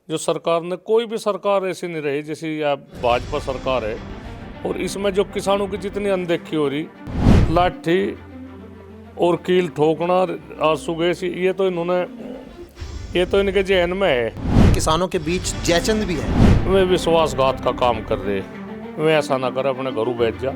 जो सरकार ने, कोई भी सरकार ऐसी नहीं रही जैसी या भाजपा सरकार है। और इसमें जो किसानों की जितनी अनदेखी हो रही, लाठी और कील ठोकना, आंसू गैस, ये तो इनके जहन में है। किसानों के बीच जयचंद भी है। वे विश्वासघात का काम कर रहे, वे ऐसा ना कर, अपने घरों बैठ जा,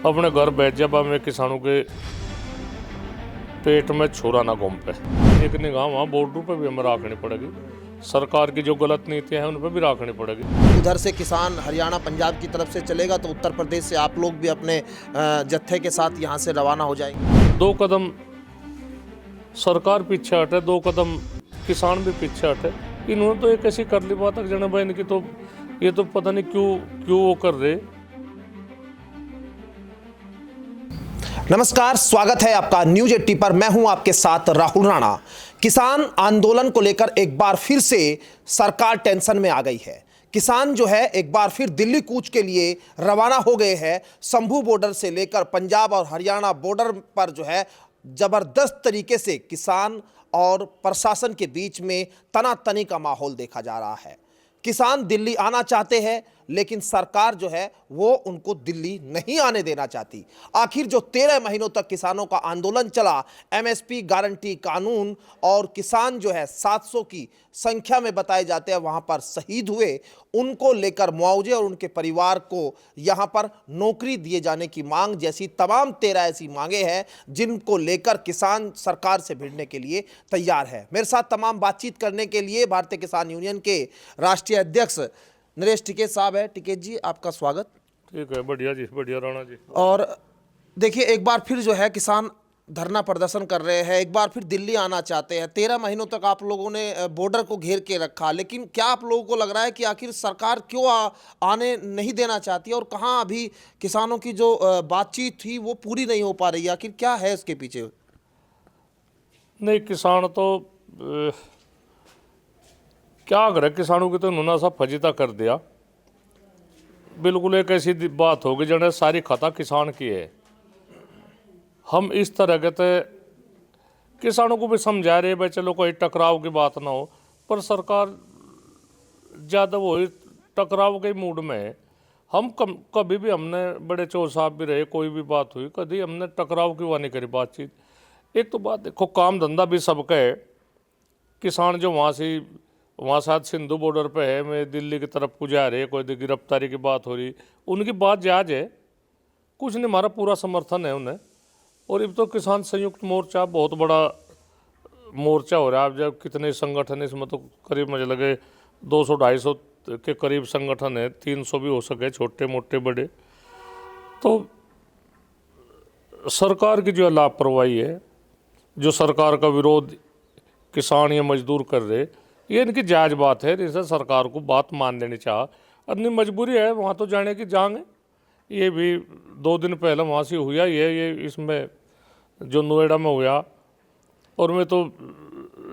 अपने घर बैठ जा, मैं किसानों के पेट में छुरा ना घूम पे। एक निगाह वहाँ बॉर्डर पे भी हमें रखनी पड़ेगी, सरकार की जो गलत नीतियां हैं उन पर भी रखनी पड़ेगी। उधर से किसान हरियाणा पंजाब की तरफ से चलेगा तो उत्तर प्रदेश से आप लोग भी अपने जत्थे के साथ यहाँ से रवाना हो जाएंगे। 2 कदम सरकार पीछे हटे, 2 कदम किसान भी पीछे हटे। इन्होंने तो एक ऐसी कर ली बात है जन भाई, इनकी तो ये तो पता नहीं क्यों वो कर रहे। नमस्कार, स्वागत है आपका न्यूज 80 पर। मैं हूं आपके साथ राहुल राणा। किसान आंदोलन को लेकर एक बार फिर से सरकार टेंशन में आ गई है। किसान जो है एक बार फिर दिल्ली कूच के लिए रवाना हो गए हैं। शंभू बॉर्डर से लेकर पंजाब और हरियाणा बॉर्डर पर जो है जबरदस्त तरीके से किसान और प्रशासन के बीच में तनातनी का माहौल देखा जा रहा है। किसान दिल्ली आना चाहते हैं लेकिन सरकार जो है वो उनको दिल्ली नहीं आने देना चाहती। आखिर जो 13 महीनों तक किसानों का आंदोलन चला, एमएसपी गारंटी कानून, और किसान जो है 700 की संख्या में बताए जाते हैं वहां पर शहीद हुए, उनको लेकर मुआवजे और उनके परिवार को यहां पर नौकरी दिए जाने की मांग जैसी तमाम 13 ऐसी मांगे हैं जिनको लेकर किसान सरकार से भिड़ने के लिए तैयार है। मेरे साथ तमाम बातचीत करने के लिए भारतीय किसान यूनियन के राष्ट्रीय अध्यक्ष नरेश टिकैत साहब है। टिकैत जी, आपका स्वागत। ठीक है, बढ़िया जी, बढ़िया राणा जी। और देखिए, एक बार फिर जो है किसान धरना प्रदर्शन कर रहे हैं, एक बार फिर दिल्ली आना चाहते हैं। 13 महीनों तक आप लोगों ने बॉर्डर को घेर के रखा, लेकिन क्या आप लोगों को लग रहा है कि आखिर सरकार क्यों आने नहीं देना चाहती है, और कहाँ अभी किसानों की जो बातचीत थी वो पूरी नहीं हो पा रही है? आखिर क्या है इसके पीछे? नहीं, किसान तो क्या करे, किसानों की तो उन्होंने सब फजीता कर दिया। बिल्कुल एक ऐसी बात होगी जने सारी खता किसान की है। हम इस तरह के थे, किसानों को भी समझा रहे भाई चलो कोई टकराव की बात ना हो, पर सरकार ज़्यादा वो टकराव के मूड में है। हम कभी भी, हमने बड़े चौर साहब भी रहे, कोई भी बात हुई कभी हमने टकराव की हुआ नहीं करी बातचीत। एक तो बात देखो, काम धंधा भी सबका है। किसान जो वहाँ शायद सिंधु बॉर्डर पे है, मैं दिल्ली की तरफ को जा रहे, कोई गिरफ्तारी की बात हो रही, उनकी बात जायज़ है, कुछ नहीं, हमारा पूरा समर्थन है उन्हें। और अब तो किसान संयुक्त मोर्चा बहुत बड़ा मोर्चा हो रहा है। अब जब कितने संगठन, इसमें तो करीब मुझे लगे 200-250 के करीब संगठन है, 300 भी हो सके, छोटे मोटे बड़े। तो सरकार की जो लापरवाही है, जो सरकार का विरोध किसान या मजदूर कर रहे, ये इनकी जायज़ बात है। जैसे सरकार को बात मान लेनी चाह, अपनी मजबूरी है वहाँ तो जाने की जाएंगे। ये भी 2 दिन पहले वहाँ से हुआ ये इसमें जो नोएडा में हुआ, और मैं तो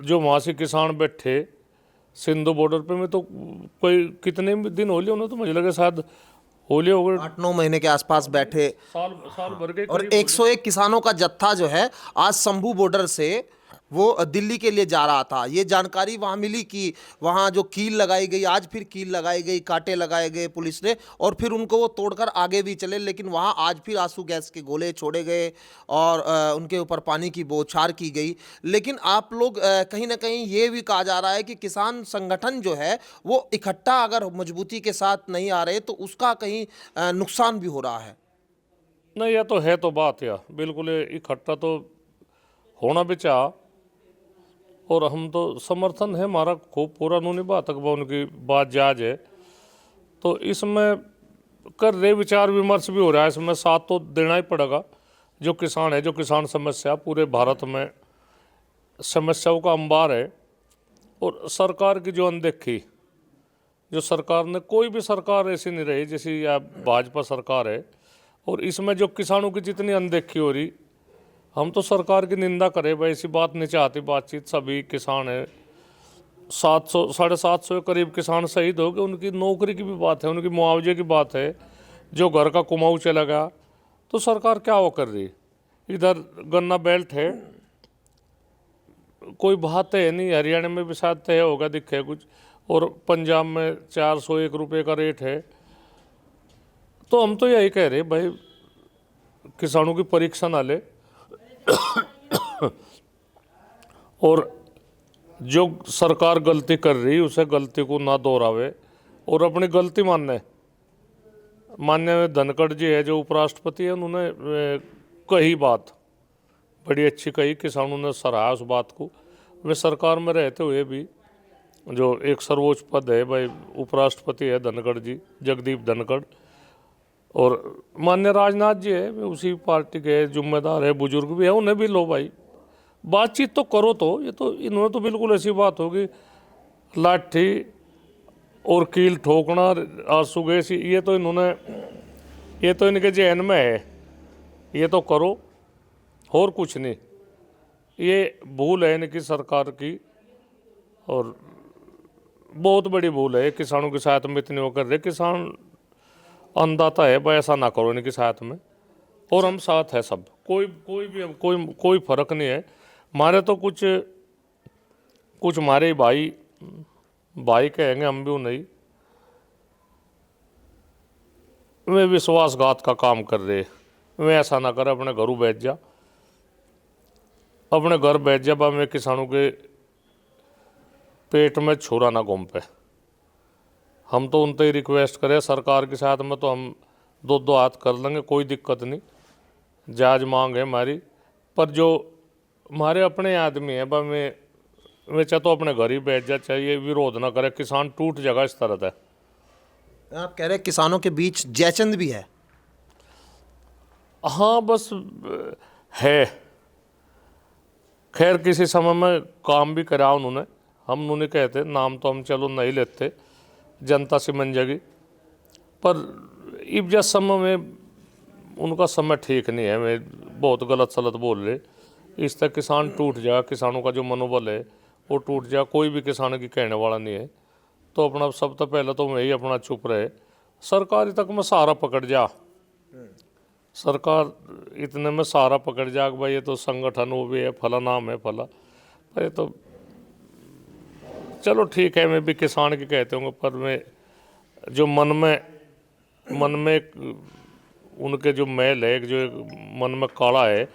जो वहाँ से किसान बैठे सिंधु बॉर्डर पे, मैं तो कोई कितने दिन हो लिए उन्हें, तो मुझे लगे शायद होली हो गए, 8-9 महीने के आसपास बैठे, साल भर के। और 101 किसानों का जत्था जो है आज शंभू बॉर्डर से वो दिल्ली के लिए जा रहा था। ये जानकारी वहाँ मिली कि वहाँ जो कील लगाई गई, आज फिर कील लगाई गई, कांटे लगाए गए पुलिस ने, और फिर उनको वो तोड़कर आगे भी चले, लेकिन वहाँ आज फिर आंसू गैस के गोले छोड़े गए और उनके ऊपर पानी की बौछार की गई। लेकिन आप लोग कहीं ना कहीं ये भी कहा जा रहा है कि किसान संगठन जो है वो इकट्ठा अगर मजबूती के साथ नहीं आ रहे तो उसका कहीं नुकसान भी हो रहा है। नहीं, यह तो है तो बात, या बिल्कुल इकट्ठा तो होना भी चाह, और हम तो समर्थन है हमारा खूब पूरा, उन्होंने बात अकबा, उनकी बात जायज़ है। तो इसमें कर रहे विचार विमर्श भी हो रहा है, इसमें साथ तो देना ही पड़ेगा। जो किसान है, जो किसान समस्या पूरे भारत में समस्याओं का अंबार है, और सरकार की जो अनदेखी, जो सरकार ने, कोई भी सरकार ऐसी नहीं रही जैसी या भाजपा सरकार है। और इसमें जो किसानों की जितनी अनदेखी हो रही, हम तो सरकार की निंदा करें भाई, ऐसी बात नहीं चाहती बातचीत। सभी किसान है, 700-750 के करीब किसान शहीद हो गए, उनकी नौकरी की भी बात है, उनकी मुआवजे की बात है, जो घर का कुमाऊँ चला गया। तो सरकार क्या वो कर रही? इधर गन्ना बेल्ट है, कोई बात है नहीं, हरियाणा में भी शायद तय होगा, दिखे कुछ, और पंजाब में 401 रुपये का रेट है। तो हम तो यही कह रहे भाई, किसानों की परीक्षा ना ले और जो सरकार गलती कर रही उसे गलती को ना दोहरावे और अपनी गलती मानने। माननीय धनखड़ जी है जो उपराष्ट्रपति है, उन्होंने कही बात बड़ी अच्छी कही, किसानों ने सराहा उस बात को। वे सरकार में रहते हुए भी जो एक सर्वोच्च पद है भाई, उपराष्ट्रपति है धनखड़ जी, जगदीप धनखड़, और माननीय राजनाथ जी है, वे उसी पार्टी के जिम्मेदार है, बुजुर्ग भी है, उन्हें भी लो भाई, बातचीत तो करो। तो ये तो इन्होंने तो बिल्कुल ऐसी बात होगी, लाठी और कील ठोकना, आंसू गैस, ये तो इन्होंने, ये तो इनके जहन में है, ये तो करो और कुछ नहीं। ये भूल है इनकी सरकार की और बहुत बड़ी भूल है। किसानों की सहायता में इतनी वो कर रहे, किसान अन्नदाता है भाई, ऐसा ना करो इनकी सहायता में। और हम साथ है सब, कोई फर्क नहीं है। हमारे तो कुछ हमारे भाई कहेंगे, हम भी नहीं, वे विश्वासघात का काम कर रहे। वे ऐसा ना करे, अपने घरों बैठ जा, अपने घर बैठ जा, बा मैं किसानों के पेट में छुरा ना घूम पे। हम तो उनसे ही रिक्वेस्ट करें, सरकार के साथ में तो हम दो हाथ कर लेंगे, कोई दिक्कत नहीं, जायज मांग है हमारी। पर जो हमारे अपने आदमी है बा, मैं चाहे तो अपने घर ही बैठ जा, चाहिए विरोध ना करे, किसान टूट जाएगा इस तरह है। आप कह रहे किसानों के बीच जयचंद भी है? हाँ बस है, खैर किसी समय में काम भी करा उन्होंने, हम नहीं कहते, नाम तो हम चलो नहीं लेते, जनता से मन जगी, पर इब जिस समय में उनका समय ठीक नहीं है, मैं बहुत गलत सलत बोल रहे, इस तक किसान टूट जाए, किसानों का जो मनोबल है वो टूट जाए, कोई भी किसान की कहने वाला नहीं है। तो अपना सब तो पहले तो मैं ही अपना चुप रहे, सरकार तक में सहारा पकड़ जा, सरकार इतने में सहारा पकड़ जा कि भाई ये तो संगठन वो भी है, फला नाम है फला, ये तो चलो ठीक है, मैं भी किसान की कहते होंगे, पर मैं जो मन में उनके जो मैल है, जो मन में काला है,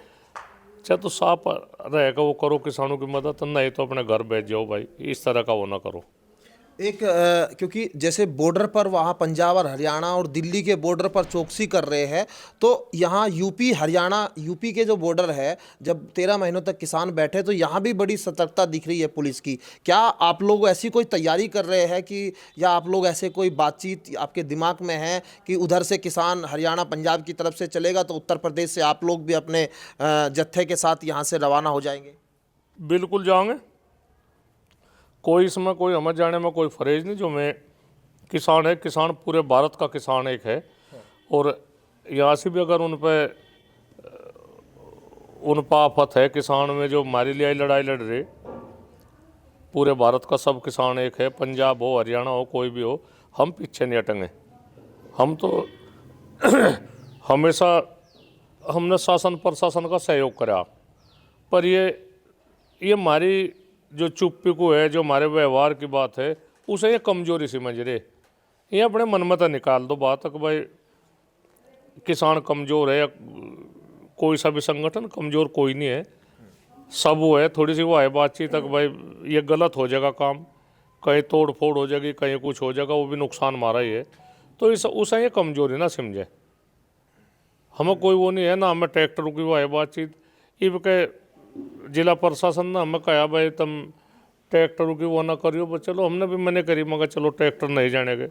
चाहे तो साफ रहेगा, वो करो किसानों की मदद, नहीं तो अपने घर बैठ जाओ भाई, इस तरह का वो ना करो। एक क्योंकि जैसे बॉर्डर पर वहाँ पंजाब और हरियाणा और दिल्ली के बॉर्डर पर चौकसी कर रहे हैं, तो यहाँ यूपी के जो बॉर्डर है, जब 13 महीनों तक किसान बैठे तो यहाँ भी बड़ी सतर्कता दिख रही है पुलिस की। क्या आप लोग ऐसी कोई तैयारी कर रहे हैं कि, या आप लोग ऐसे कोई बातचीत आपके दिमाग में है कि उधर से किसान हरियाणा पंजाब की तरफ से चलेगा तो उत्तर प्रदेश से आप लोग भी अपने जत्थे के साथ यहाँ से रवाना हो जाएंगे? बिल्कुल जाएंगे, कोई इसमें कोई हमें जाने में कोई फरेज नहीं। जो मैं किसान है, किसान पूरे भारत का किसान एक है, और यहाँ से भी अगर उन पर आफत है किसान में, जो हमारे लिए लड़ाई लड़ रहे, पूरे भारत का सब किसान एक है, पंजाब हो हरियाणा हो कोई भी हो, हम पीछे नहीं हटेंगे। हम तो हमेशा हमने शासन प्रशासन का सहयोग करा, पर ये हमारी जो चुप्पी को है, जो हमारे व्यवहार की बात है, उसे ये कमजोरी समझ रहे। ये अपने मन में तो निकाल दो बात कि भाई किसान कमज़ोर है, कोई सा भी संगठन कमज़ोर कोई नहीं है, सब वो है, थोड़ी सी वो है बातचीत तक भाई ये गलत हो जाएगा काम, कहीं तोड़ फोड़ हो जाएगी, कहीं कुछ हो जाएगा, वो भी नुकसान हमारा ही है, तो इस उसे ये कमज़ोरी ना समझे। हमें कोई वो नहीं है ना, हमें ट्रैक्टरों की वो है बातचीत। इब के जिला प्रशासन ने हमें कहा भाई तुम ट्रैक्टरों की वो ना करियो, बस चलो हमने भी मैंने करी, मगर चलो ट्रैक्टर नहीं जाने गए,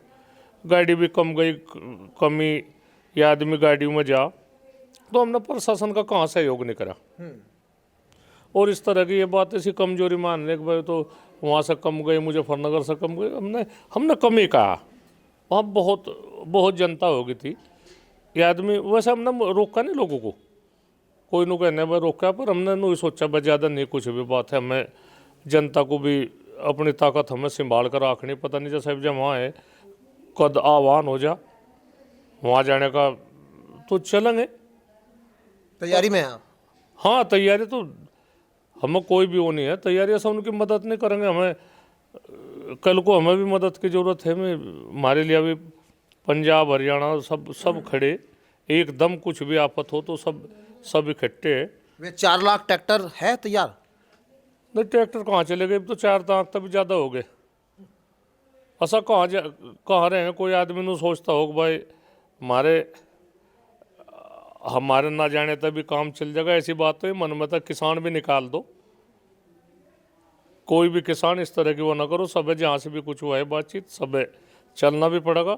गाड़ी भी कम गई, कमी या आदमी गाड़ियों में जा, तो हमने प्रशासन का कहाँ सहयोग नहीं करा। और इस तरह की ये बात ऐसी कमजोरी मान ले कि भाई तो वहाँ से कम गई, मुजफ्फरनगर से कम गई, हमने कम ही कहा, वहाँ बहुत जनता हो गई थी, ये आदमी वैसे हमने रोका नहीं लोगों को, कोई नु कहने भाई रोका, पर हमने नहीं सोचा भाई ज़्यादा नहीं कुछ भी बात है, हमें जनता को भी अपनी ताकत हमें संभाल कर रखनी, पता नहीं जैसे जब वहाँ है कद आह्वान हो जा वहाँ जाने का तो चलेंगे। तैयारी में हैं आप? हाँ तैयारी तो हमें कोई भी वो नहीं है, तैयारी से उनकी मदद नहीं करेंगे। हमें कल को हमें भी मदद की ज़रूरत है। हमारे लिए अभी पंजाब हरियाणा सब खड़े, एकदम कुछ भी आफत हो तो सब इकट्ठे है। वे 4 लाख ट्रैक्टर है तैयार? नहीं, ट्रैक्टर कहाँ चले गए? अब तो 4 लाख तक भी ज़्यादा हो गए। ऐसा कहाँ रहे हैं? कोई आदमी नहीं सोचता हो कि भाई हमारे ना जाने तक भी काम चल जाएगा। ऐसी बात तो मन में तक किसान भी निकाल दो। कोई भी किसान इस तरह की वो ना करो। सब जहाँ से भी कुछ हुआ है बातचीत, सब चलना भी पड़ेगा।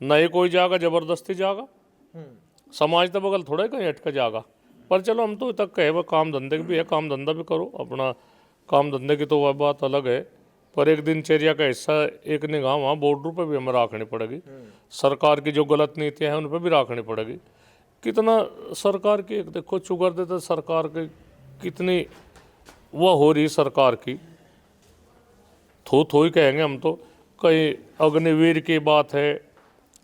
नहीं कोई जाएगा जबरदस्ती जाएगा, समाज तो बगल थोड़ा ही कहीं हटके जाएगा। पर चलो हम तो तक कहे वह काम धंधे भी है, काम धंधा भी करो अपना। काम धंधे की तो वह बात अलग है, पर एक दिनचर्या का हिस्सा एक निगाह वहाँ बॉर्डर पर भी हमें रखनी पड़ेगी। सरकार की जो गलत नीतियाँ हैं उन पर भी रखनी पड़ेगी। कितना सरकार की, एक देखो चुगर देते सरकार की कितनी वह हो रही सरकार की, थो ही कहेंगे हम तो। कहीं अग्निवीर की बात है,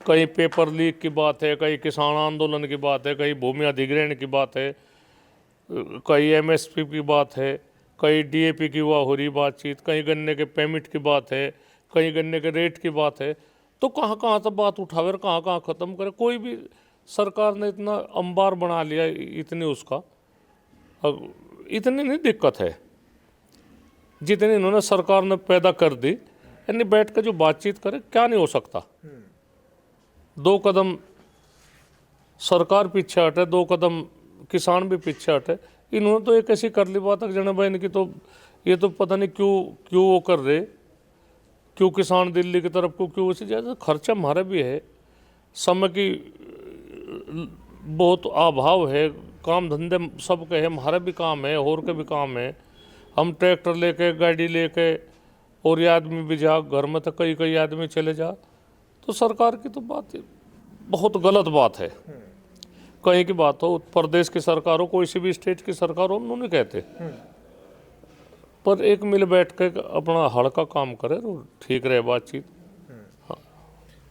कहीं पेपर लीक की बात है, कहीं किसान आंदोलन की बात है, कहीं भूमि अधिग्रहण की बात है, कहीं एमएसपी की बात है, कहीं डीएपी की वह हो रही बातचीत, कहीं गन्ने के पेमेंट की बात है, कहीं गन्ने के रेट की बात है। तो कहाँ कहाँ तक बात उठावे और कहाँ कहाँ ख़त्म करे। कोई भी सरकार ने इतना अंबार बना लिया, इतनी उसका इतनी नहीं दिक्कत है जितनी इन्होंने सरकार ने पैदा कर दी। यानी बैठ कर जो बातचीत करे, क्या नहीं हो सकता। 2 कदम सरकार पीछे हटे, 2 कदम किसान भी पीछे हटे। इन्होंने तो एक ऐसी कर ली बात है जन भाई इनकी तो ये तो पता नहीं क्यों वो कर रहे, क्यों किसान दिल्ली की तरफ को क्यों। उसी जैसे खर्चा हमारा भी है, समय की बहुत अभाव है, काम धंधे सब के है, हमारा भी काम है और के भी काम है। हम ट्रैक्टर लेके गाड़ी लेके और ये आदमी भी जा घर में तो कई आदमी चले जा, तो सरकार की तो बात बहुत गलत बात है। कहीं की बात हो, प्रदेश की सरकार हो, कोई सी भी स्टेट की सरकार हो, उन्होंने कहते पर एक मिल बैठ के अपना हड़ का काम करे तो ठीक रहे बातचीत।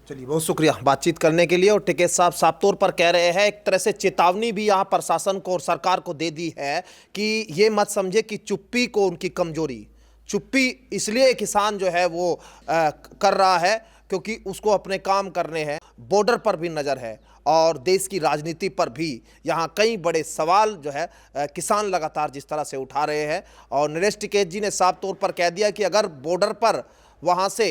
चलिए, बहुत शुक्रिया बातचीत करने के लिए। और टिकैत साहब साफ तौर पर कह रहे हैं, एक तरह से चेतावनी भी यहाँ प्रशासन को और सरकार को दे दी है कि ये मत समझे कि चुप्पी को उनकी कमजोरी, चुप्पी इसलिए किसान जो है वो कर रहा है क्योंकि उसको अपने काम करने हैं। बॉर्डर पर भी नज़र है और देश की राजनीति पर भी यहाँ कई बड़े सवाल जो है किसान लगातार जिस तरह से उठा रहे हैं। और नरेश टिकैत जी ने साफ तौर पर कह दिया कि अगर बॉर्डर पर वहाँ से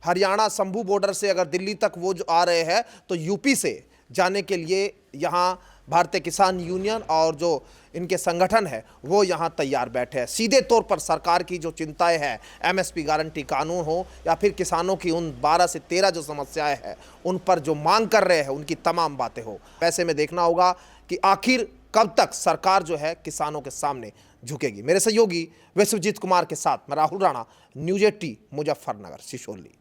हरियाणा शंभू बॉर्डर से अगर दिल्ली तक वो जो आ रहे हैं तो यूपी से जाने के लिए यहाँ भारतीय किसान यूनियन और जो इनके संगठन है वो यहाँ तैयार बैठे हैं। सीधे तौर पर सरकार की जो चिंताएं हैं, एमएसपी गारंटी कानून हो या फिर किसानों की उन 12 से 13 जो समस्याएं हैं उन पर जो मांग कर रहे हैं उनकी तमाम बातें हो। वैसे में देखना होगा कि आखिर कब तक सरकार जो है किसानों के सामने झुकेगी। मेरे सहयोगी विश्वजीत कुमार के साथ मैं राहुल राणा, न्यूज़ 18 मुजफ्फरनगर, सिशोली।